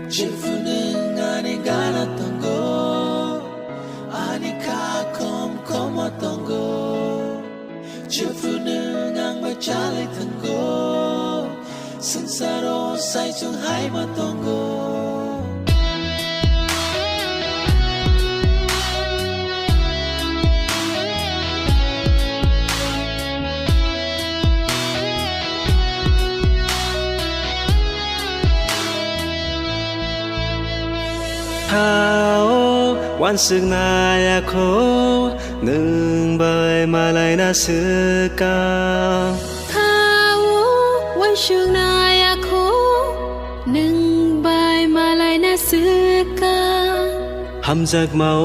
질투는 아니 가랐던 거 아니까 컴컴했던 거 질투는 악마 잘했던 거 승사로 사이중 하이봤던 거 Thao quan sức na khô nương bơi mà lại na sự ca Thao quan sức na khô nương bơi mà lại na sự ca hầm giặc mau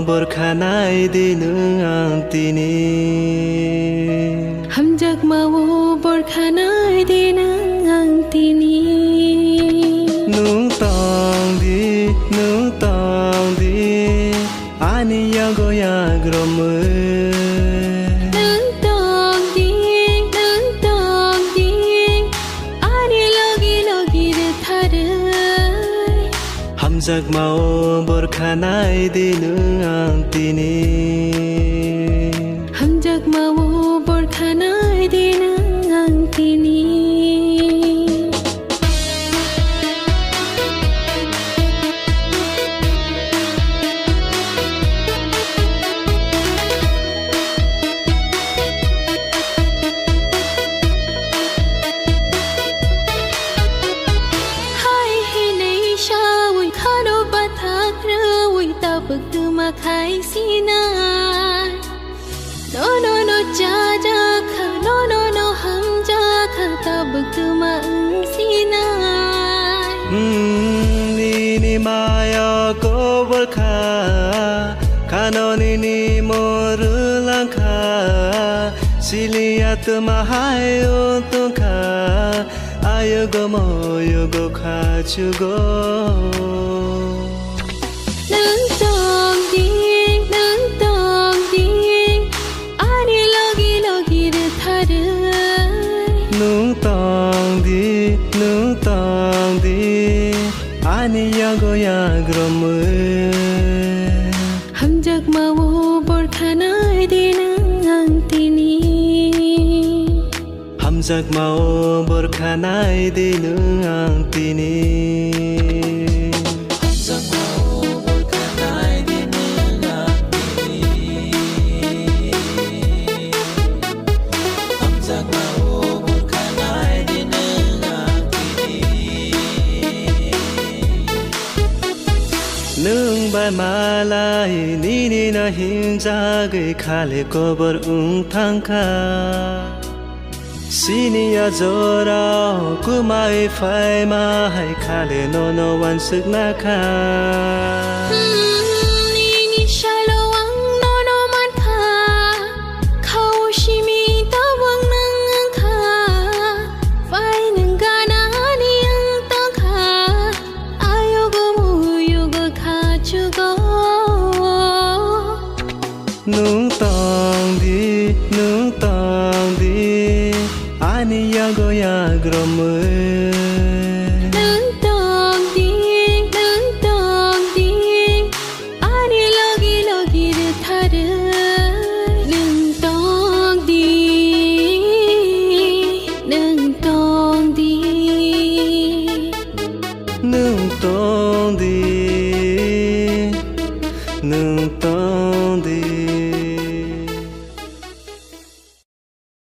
bờ khả nai đi nương ang tini hầm giặc mau bờ khả nai đi nương ang tini nương tong đi ani yang go ya grom nương tong đi ani logi de thare hầm giặc mau bờ khả nai đi nương ang tini hầm giặc mau bờ khả nai đi nương ang tini bực từ mà khai xin ai no cha khờ no hâm cha khờ ta bực từ mà xin ai ni maya ko bol kha no ni mor lang kha silia tu ma hai o tu kha ayo go mo yo go kha chu go nương tong đi ani logi de thare nương tong đi ani yang go ya grom hầm giặc mau bor khanai đi nương ang tini hầm giặc mau bor khả nai đi nương ang tini nương bài mà lại ni na hình ra gây khá lệ có bờ thang kha sini ya zora ku mai phai ma hay khá lệ no wan sức na kha nương tong đi ani yang go ya grom nương tong đi ani logi de thare nương tong đi nương tong đi nương tong đi